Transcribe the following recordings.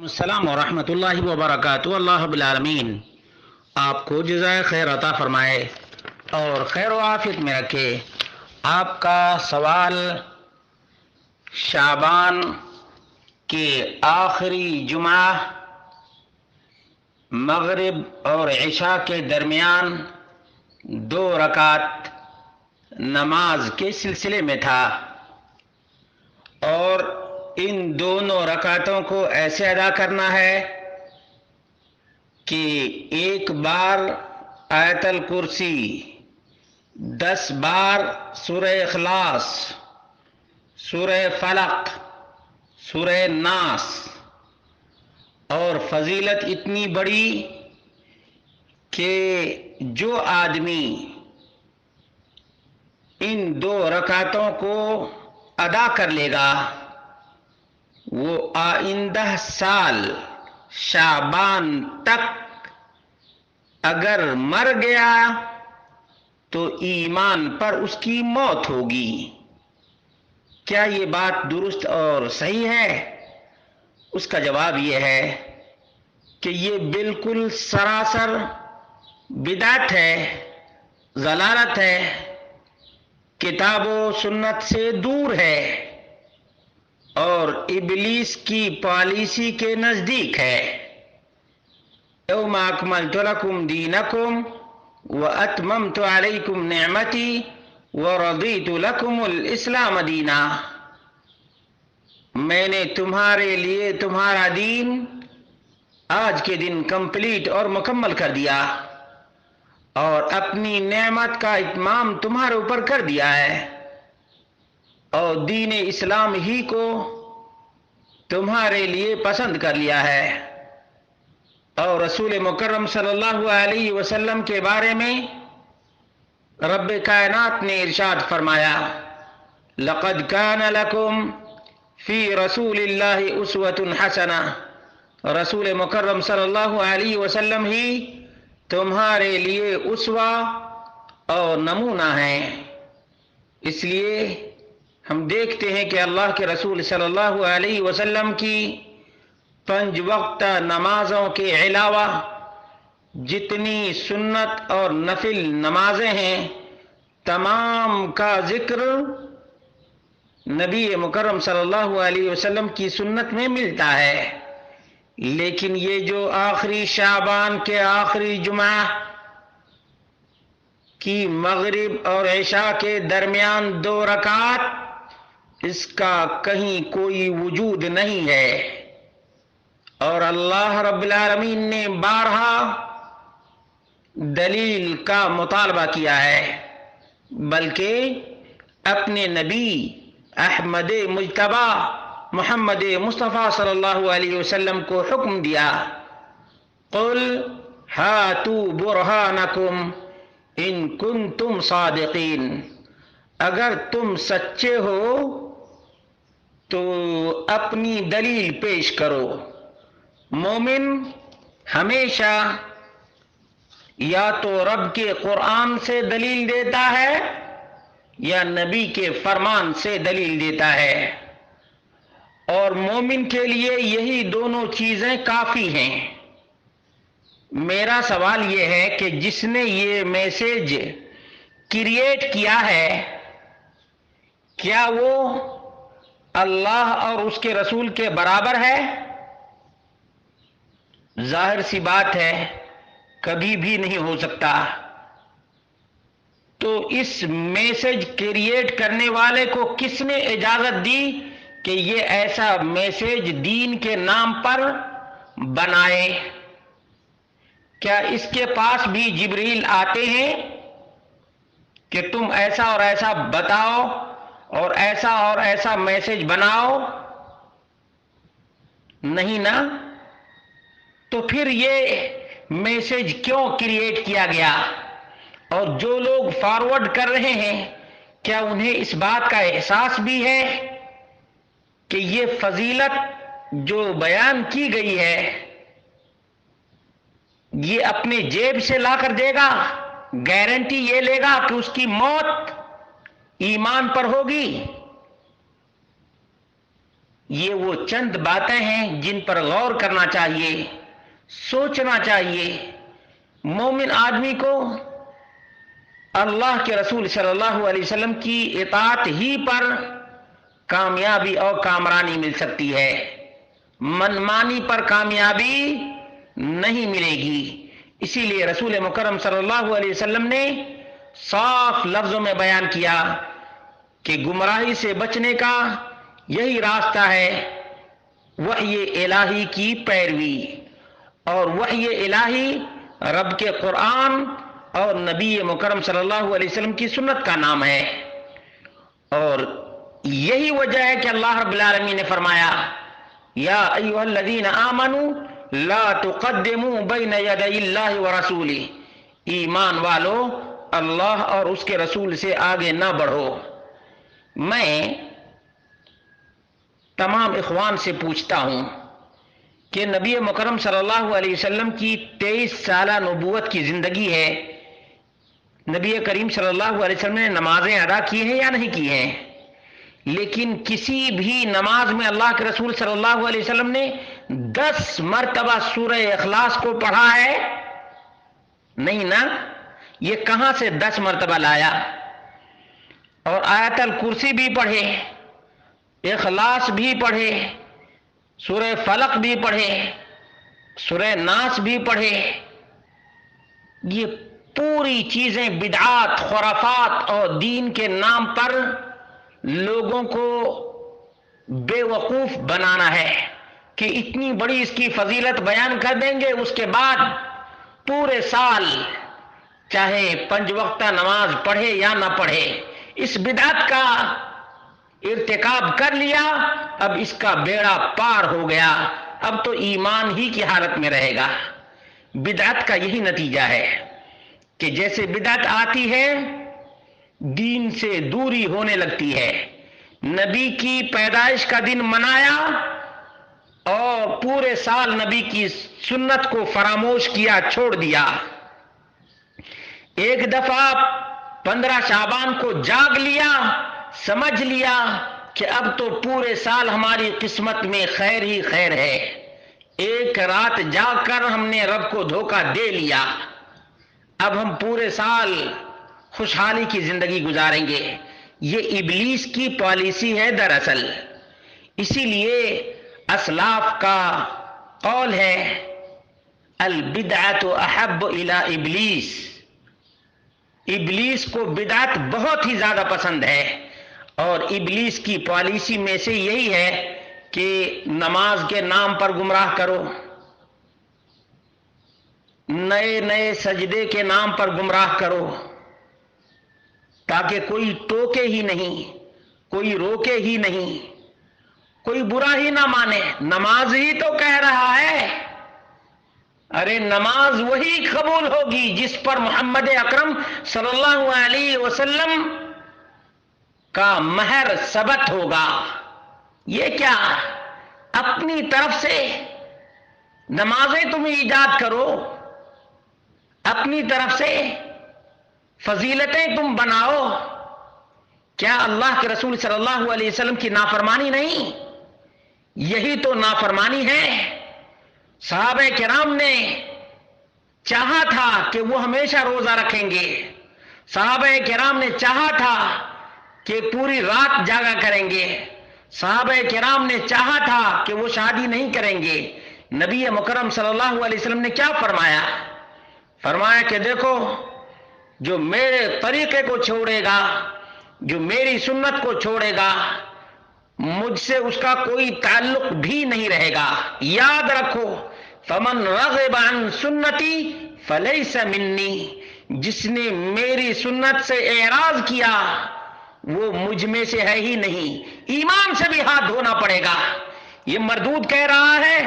السلام ورحمۃ اللہ وبرکاتہ۔ اللہ رب العالمین آپ کو جزائے خیر عطا فرمائے اور خیر و عافیت میں رکھے۔ آپ کا سوال شعبان کے آخری جمعہ مغرب اور عشاء کے درمیان 2 رکعت نماز کے سلسلے میں تھا، اور ان دونوں رکعتوں کو ایسے ادا کرنا ہے کہ ایک بار آیت الکرسی، 10 بار سورہ اخلاص، سورہ فلق، سورہ ناس، اور فضیلت اتنی بڑی کہ جو آدمی ان 2 رکعتوں کو ادا کر لے گا وہ آئندہ سال شعبان تک اگر مر گیا تو ایمان پر اس کی موت ہوگی۔ کیا یہ بات درست اور صحیح ہے؟ اس کا جواب یہ ہے کہ یہ بالکل سراسر بدعت ہے، ضلالت ہے، کتاب و سنت سے دور ہے اور ابلیس کی پالیسی کے نزدیک ہے۔ یوم اکملت لکم دینکم واتممت علیکم نعمتی ورضیت لکم الاسلام دینا۔ میں نے تمہارے لیے تمہارا دین آج کے دن کمپلیٹ اور مکمل کر دیا اور اپنی نعمت کا اتمام تمہارے اوپر کر دیا ہے، اور دین اسلام ہی کو تمہارے لیے پسند کر لیا ہے۔ اور رسول مکرم صلی اللہ علیہ وسلم کے بارے میں رب کائنات نے ارشاد فرمایا، لقد کان لکم فی رسول اللہ اسوۃ حسنہ۔ رسول مکرم صلی اللہ علیہ وسلم ہی تمہارے لیے اسوہ اور نمونہ ہیں۔ اس لیے ہم دیکھتے ہیں کہ اللہ کے رسول صلی اللہ علیہ وسلم کی 5 وقت نمازوں کے علاوہ جتنی سنت اور نفل نمازیں ہیں تمام کا ذکر نبی مکرم صلی اللہ علیہ وسلم کی سنت میں ملتا ہے۔ لیکن یہ جو آخری شعبان کے آخری جمعہ کی مغرب اور عشاء کے درمیان 2 رکعت، اس کا کہیں کوئی وجود نہیں ہے، اور اللہ رب العالمین نے بارہا دلیل کا مطالبہ کیا ہے، بلکہ اپنے نبی احمد مجتبی محمد مصطفیٰ صلی اللہ علیہ وسلم کو حکم دیا، قل ہاتوا برہانکم ان کنتم صادقین۔ اگر تم سچے ہو تو اپنی دلیل پیش کرو۔ مومن ہمیشہ یا تو رب کے قرآن سے دلیل دیتا ہے یا نبی کے فرمان سے دلیل دیتا ہے، اور مومن کے لیے یہی دونوں چیزیں کافی ہیں۔ میرا سوال یہ ہے کہ جس نے یہ میسج کریٹ کیا ہے، کیا وہ اللہ اور اس کے رسول کے برابر ہے؟ ظاہر سی بات ہے کبھی بھی نہیں ہو سکتا۔ تو اس میسج کریٹ کرنے والے کو کس نے اجازت دی کہ یہ ایسا میسج دین کے نام پر بنائے؟ کیا اس کے پاس بھی جبریل آتے ہیں کہ تم ایسا اور ایسا بتاؤ اور ایسا میسج بناؤ؟ نہیں نا؟ تو پھر یہ میسج کیوں کریٹ کیا گیا؟ اور جو لوگ فارورڈ کر رہے ہیں کیا انہیں اس بات کا احساس بھی ہے کہ یہ فضیلت جو بیان کی گئی ہے یہ اپنے جیب سے لا کر دے گا؟ گارنٹی یہ لے گا کہ اس کی موت ایمان پر ہوگی؟ یہ وہ چند باتیں ہیں جن پر غور کرنا چاہیے، سوچنا چاہیے۔ مومن آدمی کو اللہ کے رسول صلی اللہ علیہ وسلم کی اطاعت ہی پر کامیابی اور کامرانی مل سکتی ہے، منمانی پر کامیابی نہیں ملے گی۔ اسی لیے رسول مکرم صلی اللہ علیہ وسلم نے صاف لفظوں میں بیان کیا کہ گمراہی سے بچنے کا یہی راستہ ہے وحی الہی کی پیروی، اور وحی الہی رب کے قرآن اور نبی مکرم صلی اللہ علیہ وسلم کی سنت کا نام ہے۔ اور یہی وجہ ہے کہ اللہ رب العالمین نے فرمایا یا ایھا الذین آمنوا لا تقدموا بین یدی اللہ ورسولہ، ایمان والو اللہ اور اس کے رسول سے آگے نہ بڑھو۔ میں تمام اخوان سے پوچھتا ہوں کہ نبی مکرم صلی اللہ علیہ وسلم کی 23 سالہ نبوت کی زندگی ہے، نبی کریم صلی اللہ علیہ وسلم نے نمازیں ادا کی ہیں یا نہیں کی ہیں؟ لیکن کسی بھی نماز میں اللہ کے رسول صلی اللہ علیہ وسلم نے 10 مرتبہ سورہ اخلاص کو پڑھا ہے؟ نہیں نا؟ یہ کہاں سے 10 مرتبہ لایا؟ اور آیت الکرسی بھی پڑھے، اخلاص بھی پڑھے، سورہ فلق بھی پڑھے، سورہ ناس بھی پڑھے۔ یہ پوری چیزیں بدعات، خرافات اور دین کے نام پر لوگوں کو بے وقوف بنانا ہے کہ اتنی بڑی اس کی فضیلت بیان کر دیں گے، اس کے بعد پورے سال چاہے 5 وقتہ نماز پڑھے یا نہ پڑھے، اس بدعت کا ارتکاب کر لیا، اب اس کا بیڑا پار ہو گیا، اب تو ایمان ہی کی حالت میں رہے گا۔ بدعت کا یہی نتیجہ ہے کہ جیسے بدعت آتی ہے دین سے دوری ہونے لگتی ہے۔ نبی کی پیدائش کا دن منایا اور پورے سال نبی کی سنت کو فراموش کیا، چھوڑ دیا۔ ایک دفعہ 15 شعبان کو جاگ لیا، سمجھ لیا کہ اب تو پورے سال ہماری قسمت میں خیر ہی خیر ہے، ایک رات جاگ کر ہم نے رب کو دھوکہ دے لیا، اب ہم پورے سال خوشحالی کی زندگی گزاریں گے۔ یہ ابلیس کی پالیسی ہے دراصل۔ اسی لیے اسلاف کا قول ہے البدعۃ احب الی ابلیس، ابلیس کو بدعت بہت ہی زیادہ پسند ہے، اور ابلیس کی پالیسی میں سے یہی ہے کہ نماز کے نام پر گمراہ کرو، نئے نئے سجدے کے نام پر گمراہ کرو، تاکہ کوئی ٹوکے ہی نہیں، کوئی روکے ہی نہیں، کوئی برا ہی نہ مانے۔ نماز ہی تو کہہ رہا ہے، ارے نماز وہی قبول ہوگی جس پر محمد اکرم صلی اللہ علیہ وسلم کا مہر ثبت ہوگا۔ یہ کیا اپنی طرف سے نمازیں تم ایجاد کرو، اپنی طرف سے فضیلتیں تم بناؤ؟ کیا اللہ کے رسول صلی اللہ علیہ وسلم کی نافرمانی نہیں؟ یہی تو نافرمانی ہے۔ صحابہ کرام نے چاہا تھا کہ وہ ہمیشہ روزہ رکھیں گے، صحابہ کرام نے چاہا تھا کہ پوری رات جاگا کریں گے، صحابہ کرام نے چاہا تھا کہ وہ شادی نہیں کریں گے۔ نبی مکرم صلی اللہ علیہ وسلم نے کیا فرمایا؟ فرمایا کہ دیکھو، جو میرے طریقے کو چھوڑے گا، جو میری سنت کو چھوڑے گا، مجھ سے اس کا کوئی تعلق بھی نہیں رہے گا۔ یاد رکھو، فمن رغب عن سنتی فلیس منی، جس نے میری سنت سے اعراض کیا وہ مجھ میں سے ہے ہی نہیں۔ ایمان سے بھی ہاتھ دھونا پڑے گا۔ یہ مردود کہہ رہا ہے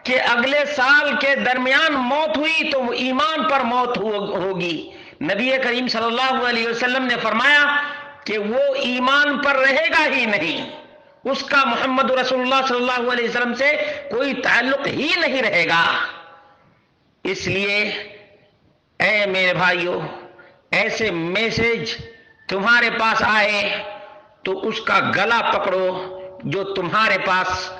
کہ اگلے سال کے درمیان موت ہوئی تو وہ ایمان پر موت ہوگی۔ نبی کریم صلی اللہ علیہ وسلم نے فرمایا کہ وہ ایمان پر رہے گا ہی نہیں، اس کا محمد رسول اللہ صلی اللہ علیہ وسلم سے کوئی تعلق ہی نہیں رہے گا۔ اس لیے اے میرے بھائیو، ایسے میسج تمہارے پاس آئے تو اس کا گلا پکڑو، جو تمہارے پاس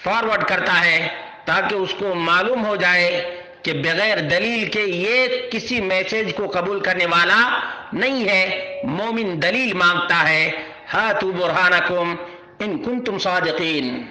فارورڈ کرتا ہے تاکہ اس کو معلوم ہو جائے کہ بغیر دلیل کے یہ کسی میسج کو قبول کرنے والا نہیں ہے. مومن دلیل مانگتا ہے. ہاتوا برہانکم ان کنتم صادقین.